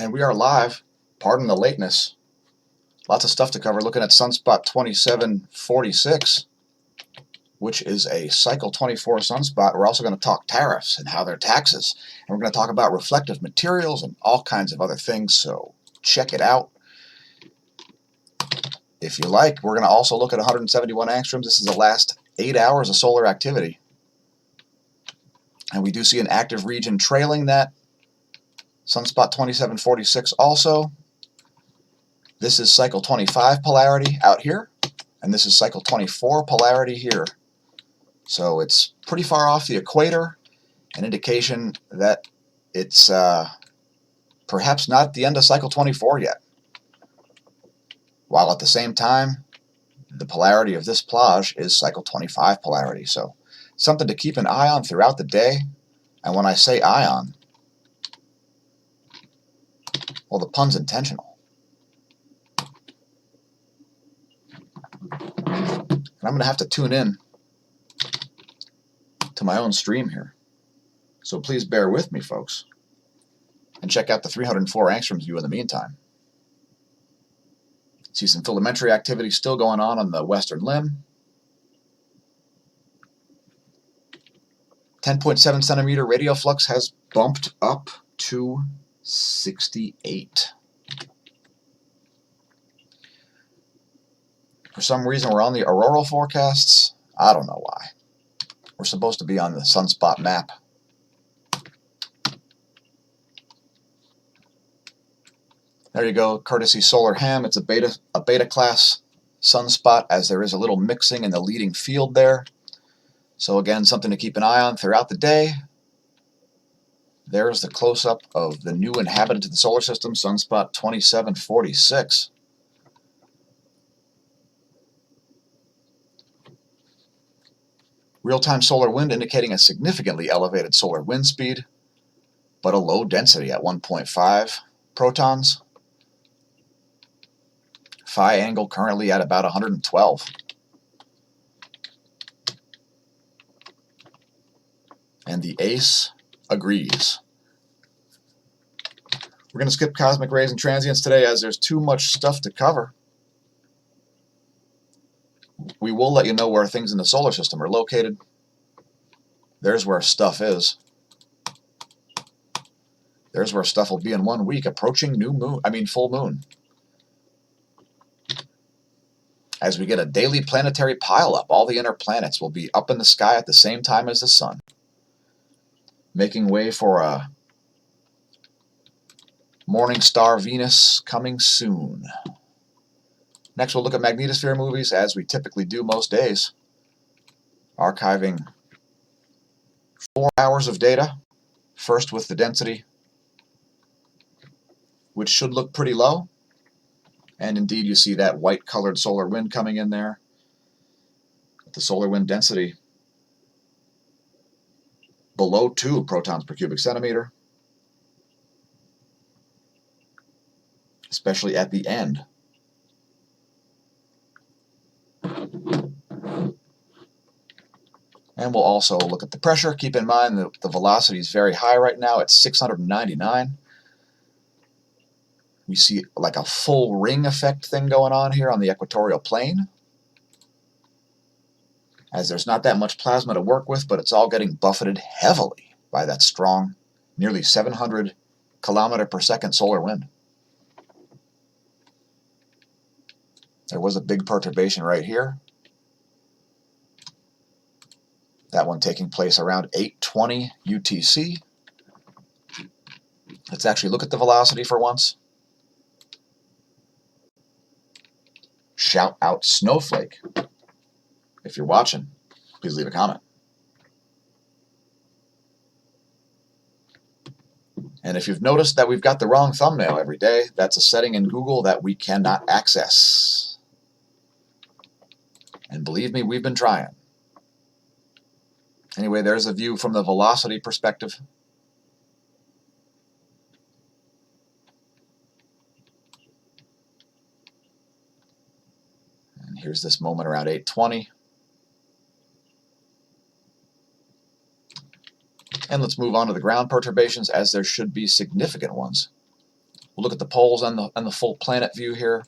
And we are live. Pardon the lateness. Lots of stuff to cover. Looking at Sunspot 2746, which is a cycle 24 sunspot. We're also going to talk tariffs and how they're taxes. And we're going to talk about reflective materials and all kinds of other things. So check it out. If you like, we're going to also look at 171 angstroms. This is the last 8 hours of solar activity. And we do see an active region trailing that Sunspot 2746 also. This is cycle 25 polarity out here, and this is cycle 24 polarity here. So it's pretty far off the equator, an indication that it's perhaps not the end of cycle 24 yet. While at the same time, the polarity of this plage is cycle 25 polarity. So something to keep an eye on throughout the day. And when I say eye on, well, the pun's intentional. And I'm going to have to tune in to my own stream here. So please bear with me, folks. And check out the 304 angstroms view in the meantime. See some filamentary activity still going on the western limb. 10.7 centimeter radial flux has bumped up to 68. For some reason, we're on the auroral forecasts. I don't know why. We're supposed to be on the sunspot map. There you go, courtesy Solar Ham. It's a beta class sunspot, as there is a little mixing in the leading field there. So again, something to keep an eye on throughout the day. There's the close-up of the new inhabitant of the solar system, Sunspot 2746. Real-time solar wind indicating a significantly elevated solar wind speed, but a low density at 1.5 protons. Phi angle currently at about 112. And the ace agrees. We're going to skip cosmic rays and transients today as there's too much stuff to cover. We will let you know where things in the solar system are located. There's where stuff is. There's where stuff will be in 1 week, approaching full moon. As we get a daily planetary pileup, all the inner planets will be up in the sky at the same time as the sun, making way for a morning star Venus coming soon. Next, we'll look at magnetosphere movies, as we typically do most days, archiving 4 hours of data, first with the density, which should look pretty low. And indeed, you see that white-colored solar wind coming in there. The solar wind density below 2 protons per cubic centimeter, especially at the end. And we'll also look at the pressure. Keep in mind that the velocity is very high right now at 699. We see like a full ring effect thing going on here on the equatorial plane, as there's not that much plasma to work with, but it's all getting buffeted heavily by that strong, nearly 700 kilometer per second solar wind. There was a big perturbation right here. That one taking place around 8:20 UTC. Let's actually look at the velocity for once. Shout out Snowflake. If you're watching, please leave a comment. And if you've noticed that we've got the wrong thumbnail every day, that's a setting in Google that we cannot access. And believe me, we've been trying. Anyway, there's a view from the velocity perspective. And here's this moment around 8:20. And let's move on to the ground perturbations, as there should be significant ones. We'll look at the poles and the full planet view here.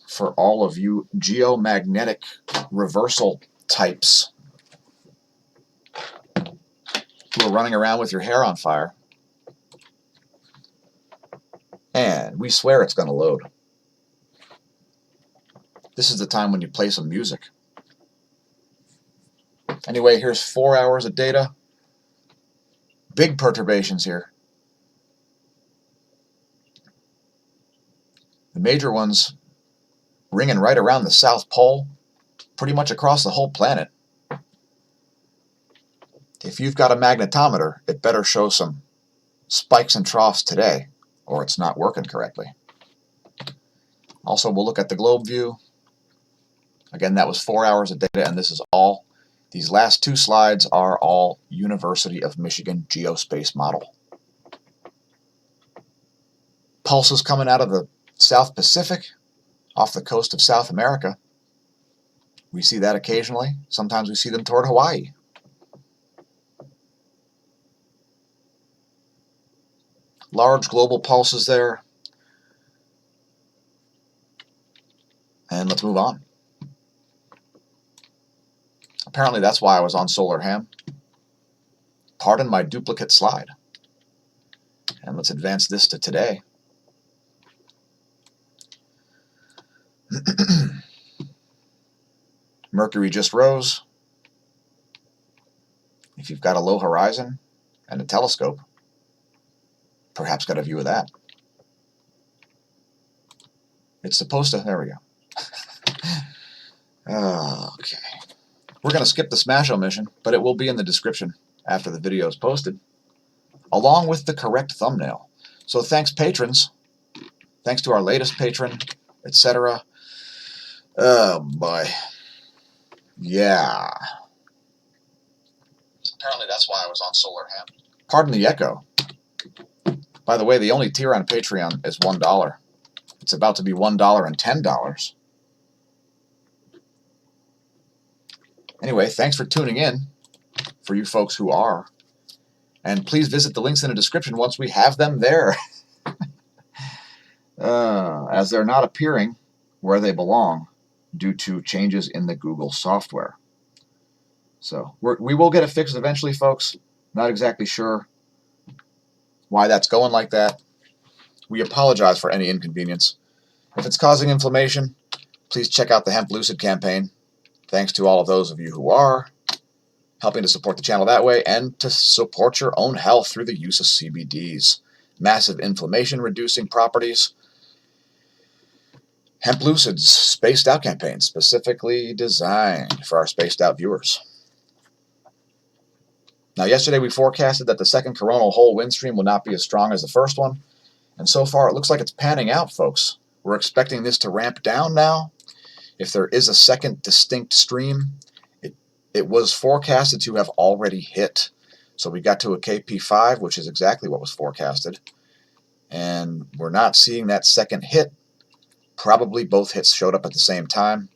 For all of you geomagnetic reversal types who are running around with your hair on fire. And we swear it's going to load. This is the time when you play some music. Anyway, here's 4 hours of data. Big perturbations here. The major ones ringing right around the South Pole, pretty much across the whole planet. If you've got a magnetometer, it better show some spikes and troughs today, or it's not working correctly. Also, we'll look at the globe view. Again, that was 4 hours of data, and this is all. These last 2 slides are all University of Michigan geospace model. Pulses coming out of the South Pacific, off the coast of South America. We see that occasionally. Sometimes we see them toward Hawaii. Large global pulses there. And let's move on. Apparently that's why I was on Solar Ham. Pardon my duplicate slide. And let's advance this to today. Mercury just rose. If you've got a low horizon and a telescope, perhaps got a view of that. It's supposed to, there we go. Okay. We're going to skip the smAsho mission, but it will be in the description after the video is posted, along with the correct thumbnail. So thanks, patrons. Thanks to our latest patron, etc. Oh, boy. Yeah. Apparently that's why I was on Solar Ham. Pardon the echo. By the way, the only tier on Patreon is $1. It's about to be $1 and $10. Anyway, thanks for tuning in, for you folks who are. And please visit the links in the description once we have them there. As they're not appearing where they belong due to changes in the Google software. So we will get it fixed eventually, folks. Not exactly sure why that's going like that. We apologize for any inconvenience. If it's causing inflammation, please check out the Hemp Lucid campaign. Thanks to all of those of you who are helping to support the channel that way and to support your own health through the use of CBDs. Massive inflammation reducing properties. Hemp Lucid's spaced out campaign, specifically designed for our spaced out viewers. Now, yesterday we forecasted that the second coronal hole wind stream will not be as strong as the first one, and so far it looks like it's panning out, folks. We're expecting this to ramp down now. If there is a second distinct stream, it was forecasted to have already hit. So we got to a KP5, which is exactly what was forecasted, and we're not seeing that second hit. Probably both hits showed up at the same time.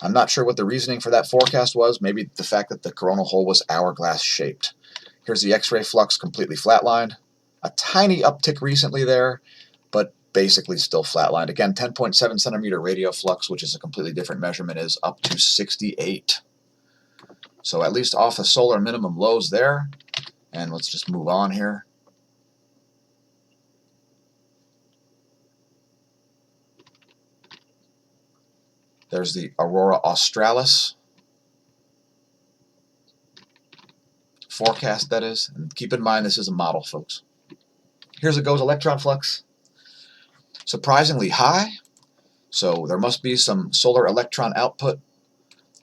I'm not sure what the reasoning for that forecast was. Maybe the fact that the coronal hole was hourglass shaped. Here's the X-ray flux completely flatlined. A tiny uptick recently there, but basically still flatlined. Again, 10.7 centimeter radio flux, which is a completely different measurement, is up to 68. So at least off the solar minimum lows there. And let's just move on here. There's the Aurora Australis forecast, that is. And keep in mind, this is a model, folks. Here's a GOES electron flux. Surprisingly high, so there must be some solar electron output.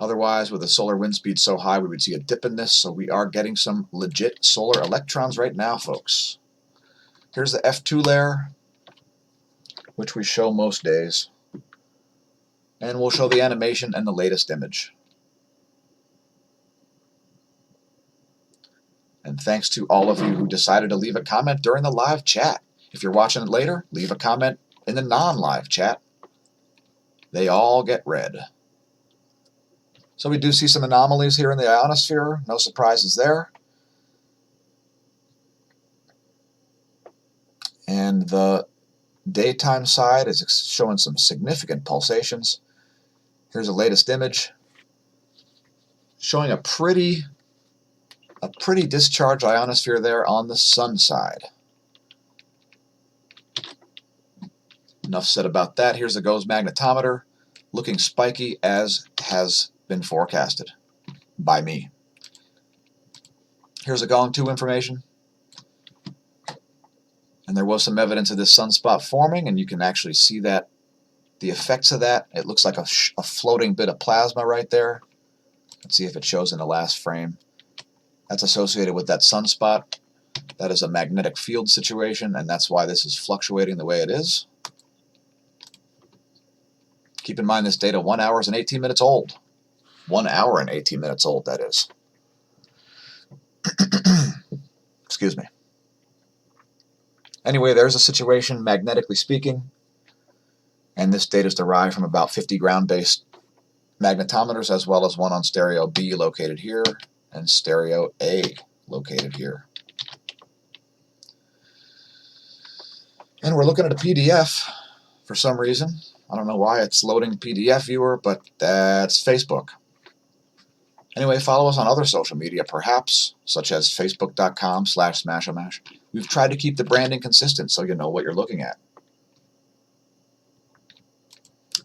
Otherwise, with a solar wind speed so high, we would see a dip in this. So we are getting some legit solar electrons right now, folks. Here's the F2 layer, which we show most days. And we'll show the animation and the latest image. And thanks to all of you who decided to leave a comment during the live chat. If you're watching it later, leave a comment in the non-live chat. They all get read. So we do see some anomalies here in the ionosphere. No surprises there. And the daytime side is showing some significant pulsations. Here's the latest image showing a pretty discharged ionosphere there on the sun side. Enough said about that. Here's the GOES magnetometer, looking spiky as has been forecasted by me. Here's the Gong 2 information. And there was some evidence of this sunspot forming, and you can actually see that, the effects of that. It looks like a floating bit of plasma right there. Let's see if it shows in the last frame. That's associated with that sunspot. That is a magnetic field situation, and that's why this is fluctuating the way it is. Keep in mind this data 1 hour and 18 minutes old. 1 hour and 18 minutes old, that is. Excuse me. Anyway, there's a situation, magnetically speaking, and this data is derived from about 50 ground-based magnetometers, as well as one on stereo B located here and stereo A located here. And we're looking at a PDF for some reason. I don't know why it's loading PDF viewer, but that's Facebook. Anyway, follow us on other social media, perhaps, such as facebook.com/smAsho. We've tried to keep the branding consistent so you know what you're looking at.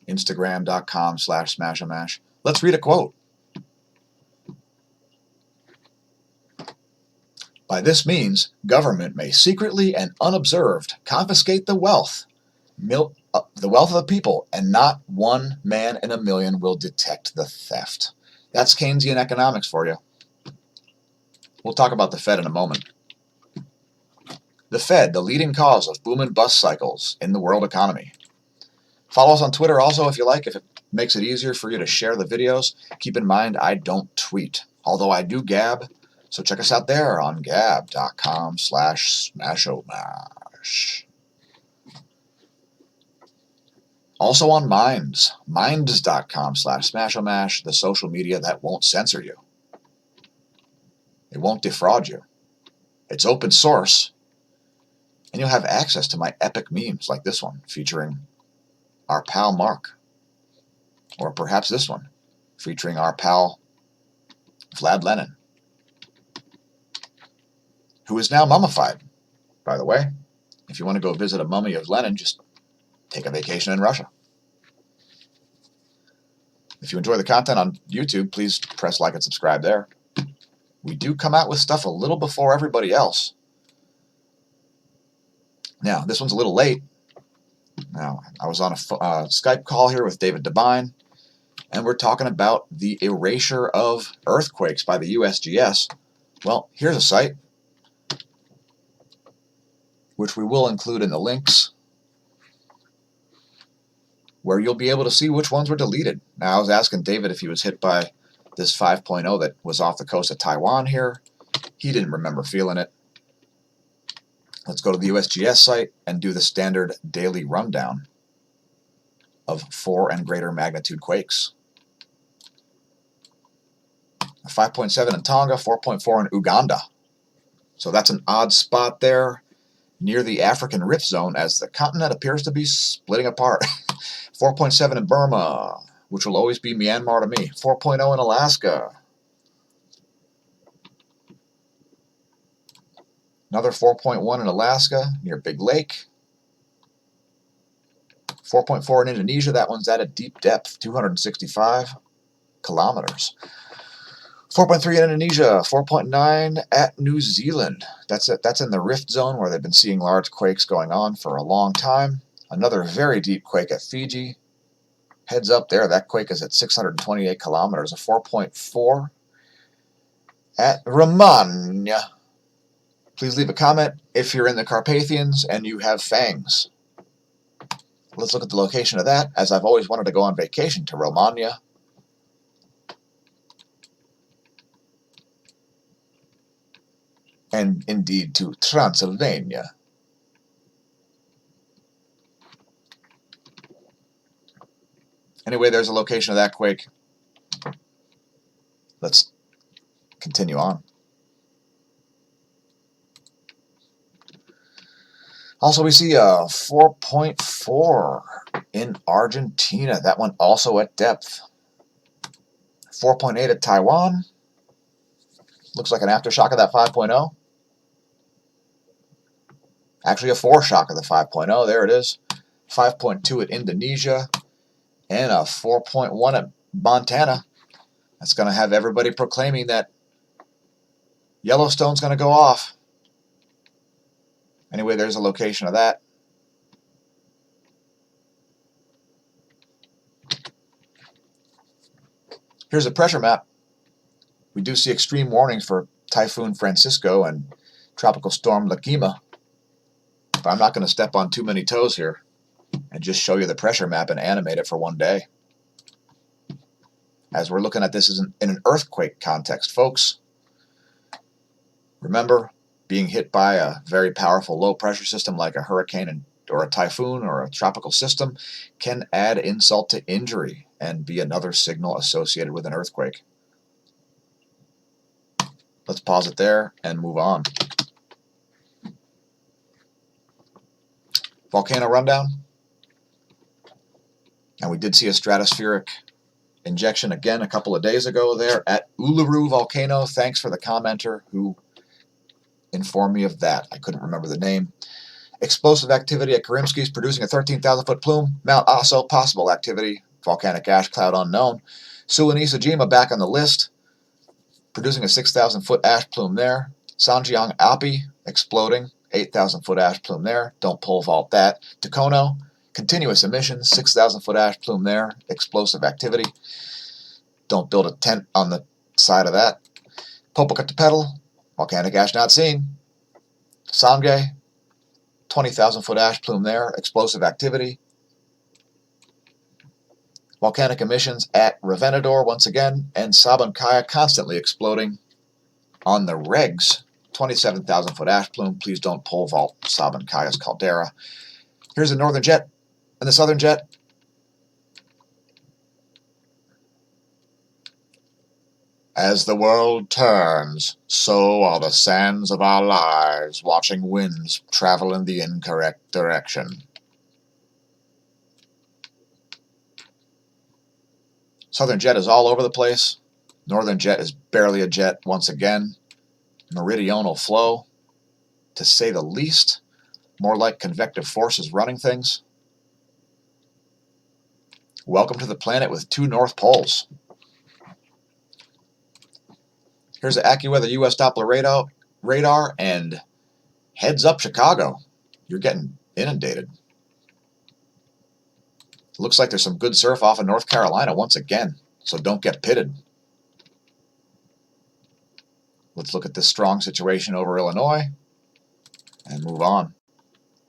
Instagram.com/smAsho. Let's read a quote. By this means, government may secretly and unobserved confiscate the wealth of the people, and not one man in a million will detect the theft. That's Keynesian economics for you. We'll talk about the Fed in a moment. The Fed, the leading cause of boom and bust cycles in the world economy. Follow us on Twitter also if you like, if it makes it easier for you to share the videos. Keep in mind, I don't tweet, although I do gab, so check us out there on gab.com/smAsho. Also on Minds, minds.com/smAsho, the social media that won't censor you. It won't defraud you. It's open source, and you'll have access to my epic memes like this one featuring our pal Mark, or perhaps this one featuring our pal Vlad Lenin, who is now mummified, by the way. If you want to go visit a mummy of Lenin, just take a vacation in Russia. If you enjoy the content on YouTube, please press like and subscribe there. We do come out with stuff a little before everybody else. Now, this one's a little late. Now, I was on a Skype call here with David Devine, and we're talking about the erasure of earthquakes by the USGS. Well, here's a site, which we will include in the links, where you'll be able to see which ones were deleted. Now, I was asking David if he was hit by this 5.0 that was off the coast of Taiwan here. He didn't remember feeling it. Let's go to the USGS site and do the standard daily rundown of 4 and greater magnitude quakes. 5.7 in Tonga, 4.4 in Uganda. So that's an odd spot there near the African Rift Zone as the continent appears to be splitting apart. 4.7 in Burma, which will always be Myanmar to me. 4.0 in Alaska. Another 4.1 in Alaska near Big Lake. 4.4 in Indonesia. That one's at a deep depth, 265 kilometers. 4.3 in Indonesia. 4.9 at New Zealand. That's in the Rift Zone where they've been seeing large quakes going on for a long time. Another very deep quake at Fiji. Heads up there, that quake is at 628 kilometers. A 4.4 at Romagna. Please leave a comment if you're in the Carpathians and you have fangs. Let's look at the location of that, as I've always wanted to go on vacation to Romagna. And indeed to Transylvania. Anyway, there's a location of that quake. Let's continue on. Also, we see a 4.4 in Argentina. That one also at depth. 4.8 at Taiwan. Looks like an aftershock of that 5.0. Actually, a foreshock of the 5.0. There it is. 5.2 at Indonesia. And a 4.1 at Montana. That's going to have everybody proclaiming that Yellowstone's going to go off. Anyway, there's a location of that. Here's a pressure map. We do see extreme warnings for Typhoon Francisco and Tropical Storm Lakima. But I'm not going to step on too many toes here and just show you the pressure map and animate it for one day. As we're looking at this in an earthquake context, folks. Remember, being hit by a very powerful low pressure system like a hurricane or a typhoon or a tropical system can add insult to injury and be another signal associated with an earthquake. Let's pause it there and move on. Volcano rundown. And we did see a stratospheric injection again a couple of days ago there at Uluru Volcano. Thanks for the commenter who informed me of that. I couldn't remember the name. Explosive activity at Karimsky's producing a 13,000-foot plume. Mount Aso, possible activity. Volcanic ash cloud unknown. Suwanisejima back on the list, producing a 6,000-foot ash plume there. Sanjiang Alpi exploding, 8,000-foot ash plume there. Don't pole vault that. Tokono, continuous emissions, 6,000-foot ash plume there. Explosive activity. Don't build a tent on the side of that. Popocatépetl, volcanic ash not seen. Sangay, 20,000-foot ash plume there. Explosive activity. Volcanic emissions at Revenador once again, and Sabancaya constantly exploding on the regs. 27,000-foot ash plume. Please don't pole vault Sabancaya's caldera. Here's the northern jet and the southern jet. As the world turns, so are the sands of our lives, watching winds travel in the incorrect direction. Southern jet is all over the place. Northern jet is barely a jet once again. Meridional flow, to say the least. More like convective forces running things. Welcome to the planet with two north poles. Here's the AccuWeather US Doppler radar, and heads up Chicago. You're getting inundated. Looks like there's some good surf off of North Carolina once again, so don't get pitted. Let's look at this strong situation over Illinois and move on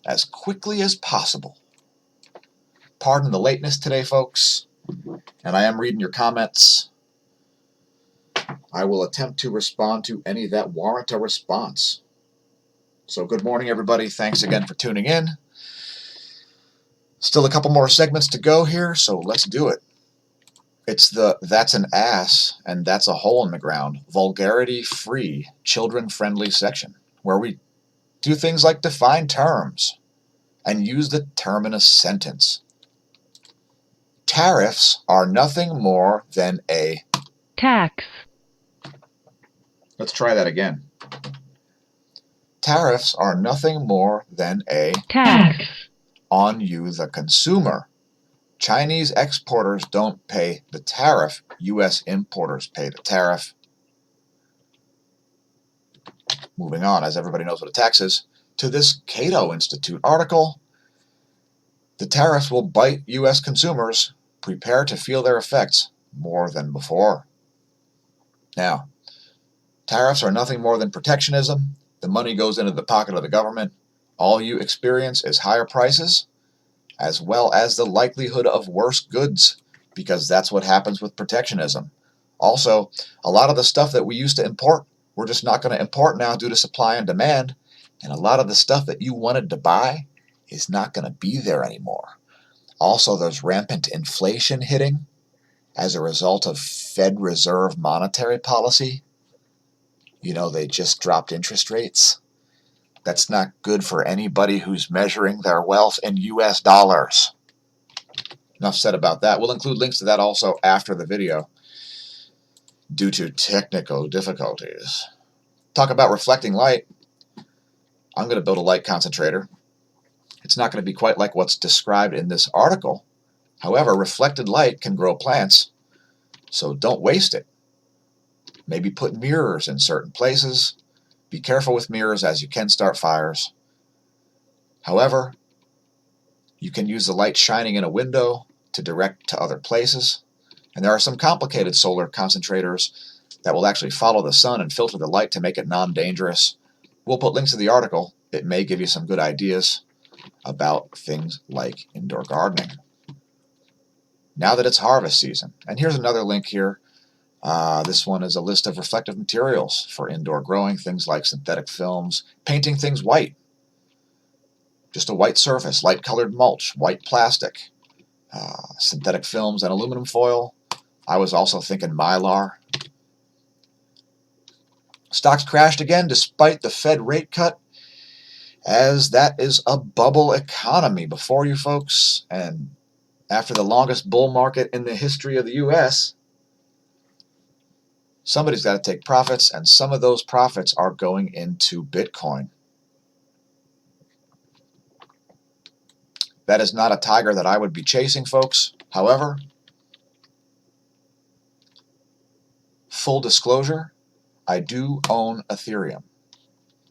as quickly as possible. Pardon the lateness today, folks, and I am reading your comments. I will attempt to respond to any that warrant a response. So good morning, everybody. Thanks again for tuning in. Still a couple more segments to go here, so let's do it. It's the That's an Ass and That's a Hole in the Ground, vulgarity-free, children-friendly section, where we do things like define terms and use the term in a sentence. Tariffs are nothing more than a tax. Let's try that again. Tariffs are nothing more than a tax on you, the consumer. Chinese exporters don't pay the tariff. U.S. importers pay the tariff. Moving on, as everybody knows what a tax is, to this Cato Institute article. The tariffs will bite U.S. consumers. Prepare to feel their effects more than before. Now, tariffs are nothing more than protectionism. The money goes into the pocket of the government. All you experience is higher prices, as well as the likelihood of worse goods, because that's what happens with protectionism. Also, a lot of the stuff that we used to import, we're just not going to import now due to supply and demand, and a lot of the stuff that you wanted to buy is not going to be there anymore. Also, there's rampant inflation hitting as a result of Fed Reserve monetary policy. You know, they just dropped interest rates. That's not good for anybody who's measuring their wealth in US dollars. Enough said about that. We'll include links to that also after the video due to technical difficulties. Talk about reflecting light. I'm going to build a light concentrator. It's not going to be quite like what's described in this article. However, reflected light can grow plants, so don't waste it. Maybe put mirrors in certain places. Be careful with mirrors as you can start fires. However, you can use the light shining in a window to direct to other places. And there are some complicated solar concentrators that will actually follow the sun and filter the light to make it non-dangerous. We'll put links to the article. It may give you some good ideas about things like indoor gardening. Now that it's harvest season, and here's another link here. This one is a list of reflective materials for indoor growing, things like synthetic films, painting things white. Just a white surface, light-colored mulch, white plastic, synthetic films, and aluminum foil. I was also thinking mylar. Stocks crashed again despite the Fed rate cut, as that is a bubble economy before you folks. And after the longest bull market in the history of the U.S., somebody's got to take profits, and some of those profits are going into Bitcoin. That is not a tiger that I would be chasing, folks. However, full disclosure, I do own Ethereum.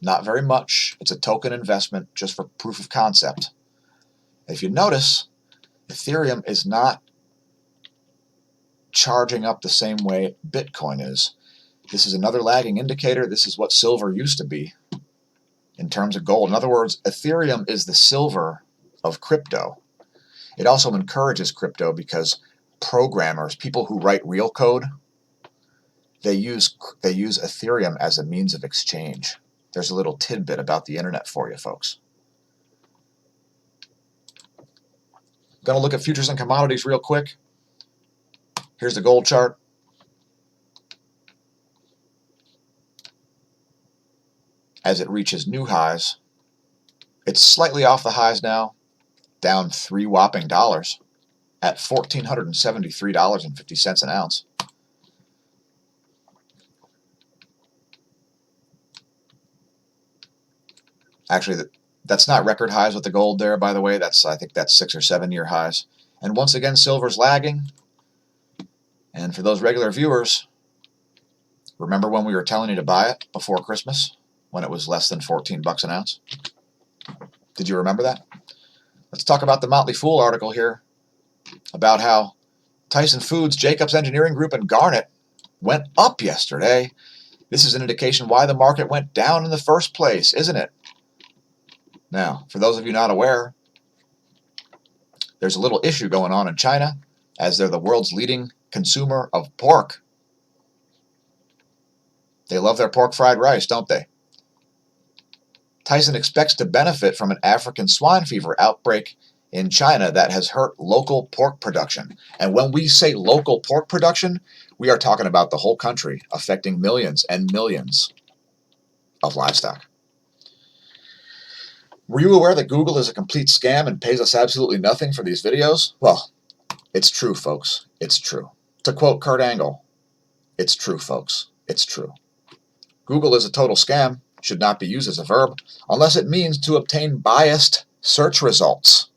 Not very much. It's a token investment just for proof of concept. If you notice, Ethereum is not charging up the same way Bitcoin is. This is another lagging indicator. This is what silver used to be in terms of gold. In other words, Ethereum is the silver of crypto. It also encourages crypto because programmers, people who write real code, they use Ethereum as a means of exchange. There's a little tidbit about the internet for you folks. Going to look at futures and commodities real quick. Here's the gold chart. As it reaches new highs, it's slightly off the highs now, down $3 whopping at $1,473.50 an ounce. Actually, that's not record highs with the gold there, by the way. I think that's 6 or 7 year highs. And once again, silver's lagging. And for those regular viewers, remember when we were telling you to buy it before Christmas, when it was less than 14 bucks an ounce? Did you remember that? Let's talk about the Motley Fool article here about how Tyson Foods, Jacobs Engineering Group, and Garnet went up yesterday. This is an indication why the market went down in the first place, isn't it? Now, for those of you not aware, there's a little issue going on in China, as they're the world's leading consumer of pork. They love their pork fried rice, don't they? Tyson expects to benefit from an African swine fever outbreak in China that has hurt local pork production. And when we say local pork production, we are talking about the whole country, affecting millions and millions of livestock. Were you aware that Google is a complete scam and pays us absolutely nothing for these videos? Well, it's true, folks. It's true. To quote Kurt Angle, it's true, folks. It's true. Google is a total scam, should not be used as a verb, unless it means to obtain biased search results.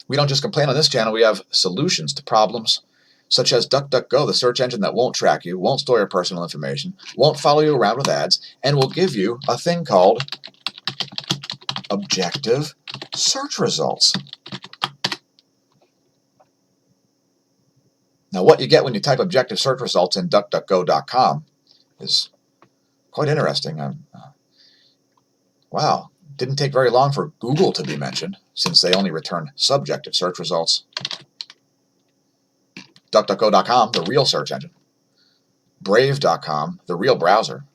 We don't just complain on this channel, we have solutions to problems, such as DuckDuckGo, the search engine that won't track you, won't store your personal information, won't follow you around with ads, and will give you a thing called objective search results. Now, what you get when you type objective search results in DuckDuckGo.com is quite interesting. Wow, didn't take very long for Google to be mentioned, since they only return subjective search results. DuckDuckGo.com, the real search engine. Brave.com, the real browser,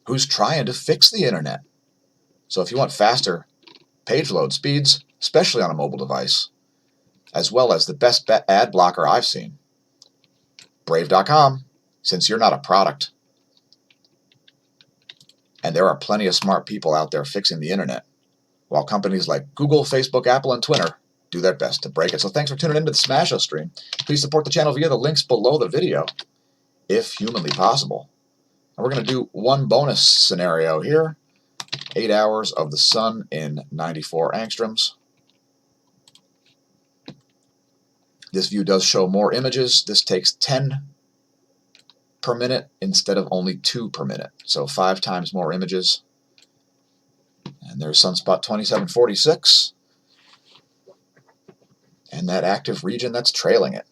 who's trying to fix the internet. So if you want faster page load speeds, especially on a mobile device, as well as the best ad blocker I've seen, Brave.com, since you're not a product. And there are plenty of smart people out there fixing the internet, while companies like Google, Facebook, Apple, and Twitter do their best to break it. So thanks for tuning into the smAsho stream. Please support the channel via the links below the video, if humanly possible. And we're going to do one bonus scenario here. 8 hours of the sun in 94 angstroms. This view does show more images. This takes 10 per minute instead of only 2 per minute. So 5 times more images. And there's Sunspot 2746. And that active region that's trailing it.